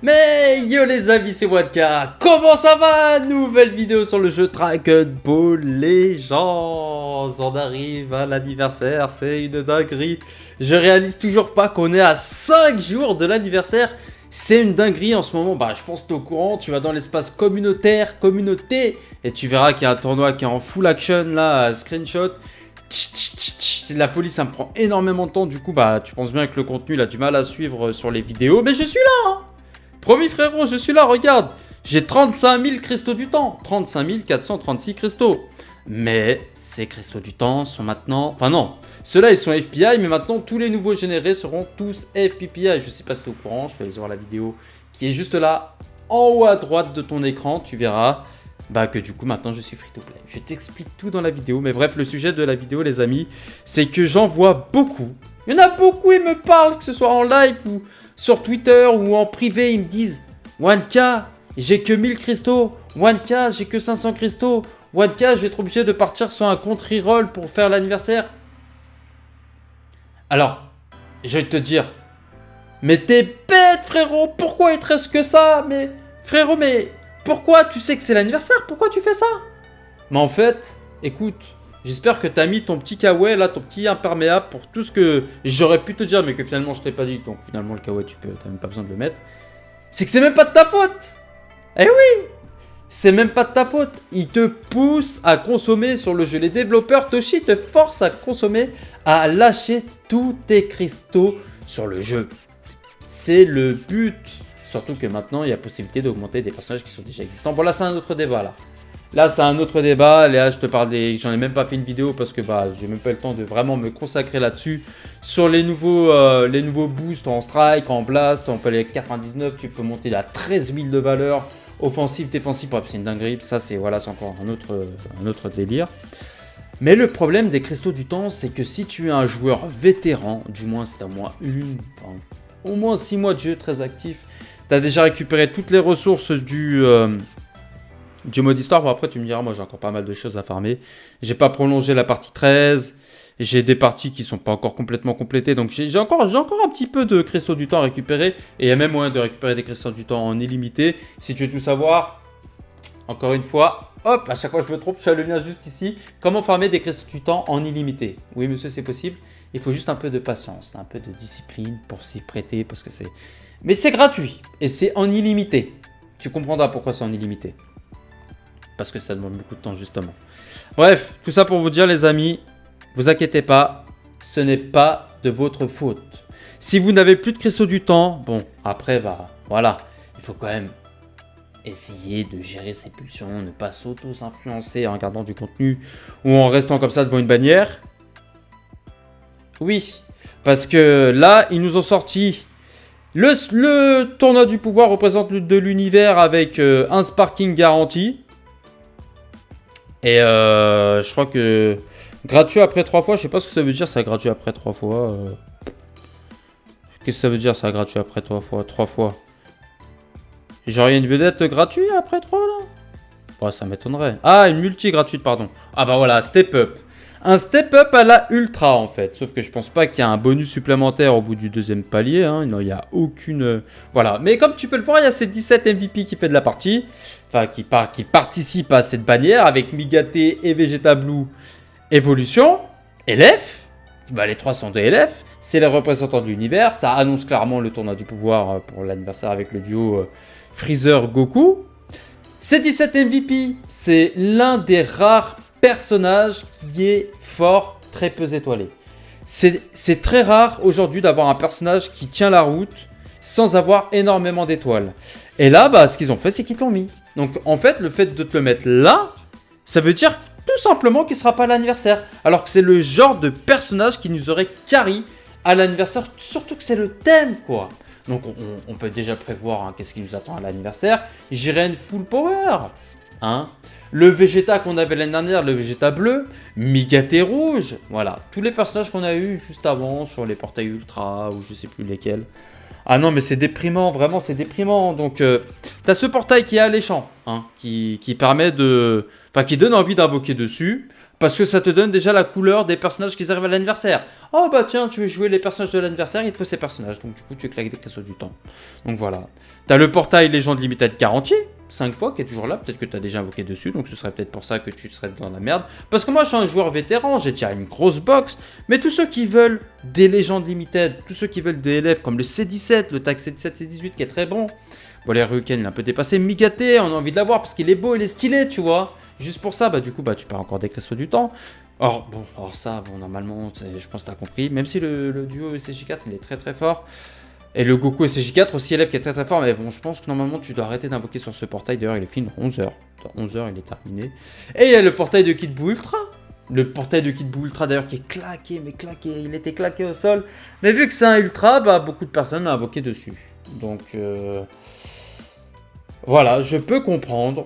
Mais yo les amis, c'est Wanka. Comment ça va? Nouvelle vidéo sur le jeu Dragon Ball Legends. On arrive à l'anniversaire, c'est une dinguerie. Je réalise toujours pas qu'on est à 5 jours de l'anniversaire. C'est une dinguerie en ce moment. Bah, je pense que t'es au courant. Tu vas dans l'espace communautaire, communauté, et tu verras qu'il y a un tournoi qui est en full action là, screenshot. C'est de la folie, ça me prend énormément de temps. Du coup, bah, tu penses bien que le contenu, il a du mal à suivre sur les vidéos. Mais je suis là, hein. Promis frérot, je suis là, regarde. J'ai 35 000 cristaux du temps. 35 436 cristaux. Mais ces cristaux du temps sont maintenant... Enfin non, ceux-là ils sont FPI, mais maintenant tous les nouveaux générés seront tous FPPI. Je sais pas si tu es au courant, je vais aller voir la vidéo qui est juste là, en haut à droite de ton écran. Tu verras bah, que du coup maintenant je suis free to play. Je t'explique tout dans la vidéo. Mais bref, le sujet de la vidéo les amis, c'est que j'en vois beaucoup. Il y en a beaucoup, ils me parlent, que ce soit en live ou... sur Twitter ou en privé, ils me disent Wanka, j'ai que 1000 cristaux. Wanka, j'ai que 500 cristaux. Wanka, je vais être obligé de partir sur un compte reroll pour faire l'anniversaire. Alors, je vais te dire, mais t'es bête frérot, pourquoi il te reste que ça? Mais frérot, mais pourquoi tu sais que c'est l'anniversaire? Pourquoi tu fais ça? Mais en fait, écoute, j'espère que t'as mis ton petit kawaii là, ton petit imperméable pour tout ce que j'aurais pu te dire, mais que finalement je t'ai pas dit. Donc finalement le kawaii, t'as même pas besoin de le mettre. C'est que c'est même pas de ta faute. Eh oui, c'est même pas de ta faute. Ils te poussent à consommer sur le jeu. Les développeurs Toshi te forcent à consommer, à lâcher tous tes cristaux sur le jeu. C'est le but. Surtout que maintenant il y a possibilité d'augmenter des personnages qui sont déjà existants. Bon là c'est un autre débat là. Là, c'est un autre débat. Là, je te parle des... J'en ai même pas fait une vidéo parce que bah, j'ai même pas eu le temps de vraiment me consacrer là-dessus. Sur les nouveaux boosts en strike, en blast, on peut aller à 99, tu peux monter à 13 000 de valeur. Offensif, défensif, bref, c'est une dinguerie. Ça, c'est voilà, c'est encore un autre délire. Mais le problème des cristaux du temps, c'est que si tu es un joueur vétéran, du moins c'est au moins 6 mois de jeu très actif, tu as déjà récupéré toutes les ressources du mode histoire. Bon, après tu me diras, moi j'ai encore pas mal de choses à farmer. J'ai pas prolongé la partie 13. J'ai des parties qui sont pas encore complètement complétées. Donc j'ai encore un petit peu de cristaux du temps à récupérer. Et il y a même moyen de récupérer des cristaux du temps en illimité. Si tu veux tout savoir, encore une fois, hop, à chaque fois je me trompe, je fais le lien juste ici. Comment farmer des cristaux du temps en illimité? Oui monsieur, c'est possible. Il faut juste un peu de patience, un peu de discipline pour s'y prêter. Parce que c'est... Mais c'est gratuit et c'est en illimité. Tu comprendras pourquoi c'est en illimité. Parce que ça demande beaucoup de temps justement. Bref, tout ça pour vous dire les amis, vous inquiétez pas, ce n'est pas de votre faute. Si vous n'avez plus de cristaux du temps, bon, après, bah voilà, il faut quand même essayer de gérer ses pulsions, ne pas s'auto-influencer en regardant du contenu ou en restant comme ça devant une bannière. Oui, parce que là, ils nous ont sorti... Le tournoi du pouvoir représente de l'univers avec un sparking garanti. Et je crois que gratuit après 3 fois, je sais pas ce que ça veut dire ça gratuit après 3 fois. Qu'est-ce que ça veut dire ça gratuit après 3 fois? 3 fois. Genre il y a une vedette gratuite après 3 là? Bon, ça m'étonnerait. Ah, une multi gratuite, pardon. Ah bah voilà, step up. Un step up à la ultra en fait. Sauf que je pense pas qu'il y a un bonus supplémentaire au bout du deuxième palier. Hein. Non, il n'y a aucune... Voilà. Mais comme tu peux le voir, il y a ces 17 MVP qui fait de la partie. Enfin, qui participent à cette bannière avec Migate et Vegeta Blue Evolution. LF. Bah, les 3 sont de LF. C'est les représentants de l'univers. Ça annonce clairement le tournoi du pouvoir pour l'anniversaire avec le duo Freezer-Goku. Ces 17 MVP, c'est l'un des rares personnage qui est fort, très peu étoilé. C'est très rare aujourd'hui d'avoir un personnage qui tient la route sans avoir énormément d'étoiles. Et là, bah, ce qu'ils ont fait, c'est qu'ils te l'ont mis. Donc en fait, le fait de te le mettre là, ça veut dire tout simplement qu'il ne sera pas à l'anniversaire. Alors que c'est le genre de personnage qui nous aurait carry à l'anniversaire, surtout que c'est le thème, quoi. Donc on peut déjà prévoir hein, qu'est-ce qui nous attend à l'anniversaire. Jiren full power. Hein, le Vegeta qu'on avait l'année dernière, le Vegeta bleu, Migate rouge, voilà, tous les personnages qu'on a eu juste avant sur les portails ultra ou je sais plus lesquels. Ah non, mais c'est déprimant, vraiment, c'est déprimant. Donc, t'as ce portail qui est alléchant, hein, qui permet de... Enfin, qui donne envie d'invoquer dessus, parce que ça te donne déjà la couleur des personnages qui arrivent à l'anniversaire. Oh bah tiens, tu veux jouer les personnages de l'anniversaire, il te faut ces personnages. Donc du coup, tu claques des cristaux du temps. Donc voilà. T'as le portail Légende Limited garantie, 5 fois, qui est toujours là. Peut-être que t'as déjà invoqué dessus, donc ce serait peut-être pour ça que tu serais dans la merde. Parce que moi, je suis un joueur vétéran, j'ai déjà une grosse box. Mais tous ceux qui veulent des légendes limited, tous ceux qui veulent des LF comme le C17, le tag C17, C18 qui est très bon. Bon, les Ryuken, il est un peu dépassé. Migaté, on a envie de l'avoir parce qu'il est beau, il est stylé, tu vois. Juste pour ça, bah du coup, bah tu perds encore des cristaux du temps. Or, bon, ça, bon, normalement, je pense que t'as compris. Même si le duo SCJ4, il est très très fort. Et le Goku SCJ4 aussi, élève qui est très très fort. Mais bon, je pense que normalement, tu dois arrêter d'invoquer sur ce portail. D'ailleurs, il est fini 11h. Dans 11h, il est terminé. Et il y a le portail de Kid Buu Ultra. Le portail de Kid Buu Ultra, d'ailleurs, qui est claqué, mais claqué. Il était claqué au sol. Mais vu que c'est un Ultra, bah beaucoup de personnes ont invoqué dessus. Donc, voilà, je peux comprendre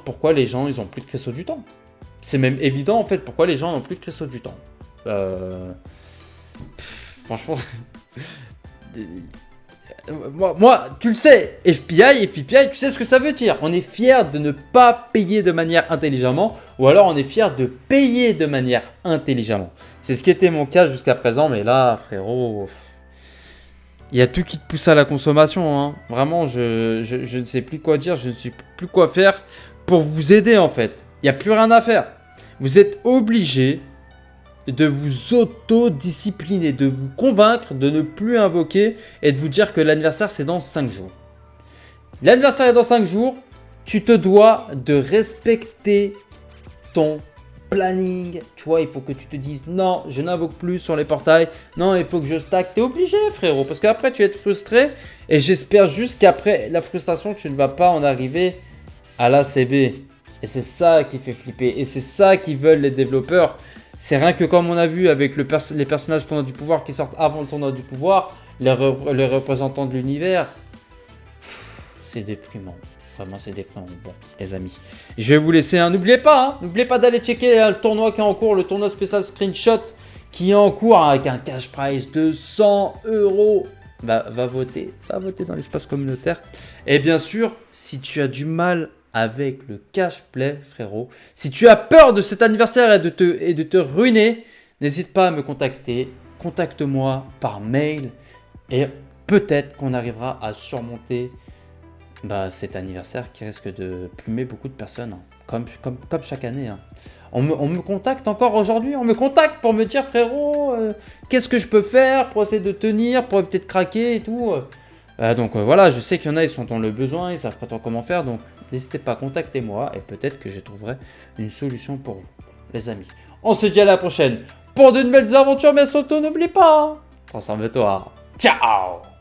pourquoi les gens, ils ont plus de cristaux du temps. C'est même évident, en fait, pourquoi les gens n'ont plus de cristaux du temps. Franchement... moi, tu le sais, FBI, tu sais ce que ça veut dire. On est fier de ne pas payer de manière intelligemment, ou alors on est fier de payer de manière intelligemment. C'est ce qui était mon cas jusqu'à présent, mais là, frérot... Il y a tout qui te pousse à la consommation, hein. Vraiment, je ne sais plus quoi dire, je ne sais plus quoi faire pour vous aider en fait. Il n'y a plus rien à faire. Vous êtes obligé de vous autodiscipliner, de vous convaincre de ne plus invoquer et de vous dire que l'anniversaire c'est dans 5 jours. L'anniversaire est dans 5 jours, tu te dois de respecter ton planning, tu vois, il faut que tu te dises non, je n'invoque plus sur les portails, non, il faut que je stack, t'es obligé frérot, parce qu'après tu vas être frustré et j'espère juste qu'après la frustration tu ne vas pas en arriver à l'ACB et c'est ça qui fait flipper et c'est ça qu'ils veulent les développeurs. C'est rien que comme on a vu avec les personnages tournoi du pouvoir qui sortent avant le tournoi du pouvoir, les représentants de l'univers, c'est déprimant. Vraiment, c'est déprimant. Bon, les amis, je vais vous laisser. Hein. N'oubliez pas d'aller checker le tournoi qui est en cours, le tournoi spécial screenshot qui est en cours avec un cash prize de 100 €. Bah, va voter dans l'espace communautaire. Et bien sûr, si tu as du mal avec le cash play, frérot, si tu as peur de cet anniversaire et de te ruiner, n'hésite pas à me contacter. Contacte-moi par mail et peut-être qu'on arrivera à surmonter cet anniversaire qui risque de plumer beaucoup de personnes, hein, comme chaque année. Hein. On me contacte encore aujourd'hui, on me contacte pour me dire frérot, qu'est-ce que je peux faire pour essayer de tenir, pour éviter de craquer et tout. Donc voilà, je sais qu'il y en a, ils sont dans le besoin, ils ne savent pas trop comment faire, donc n'hésitez pas, contactez-moi et peut-être que je trouverai une solution pour vous, les amis. On se dit à la prochaine pour de nouvelles aventures, mais surtout n'oublie pas, transforme-toi. Ciao!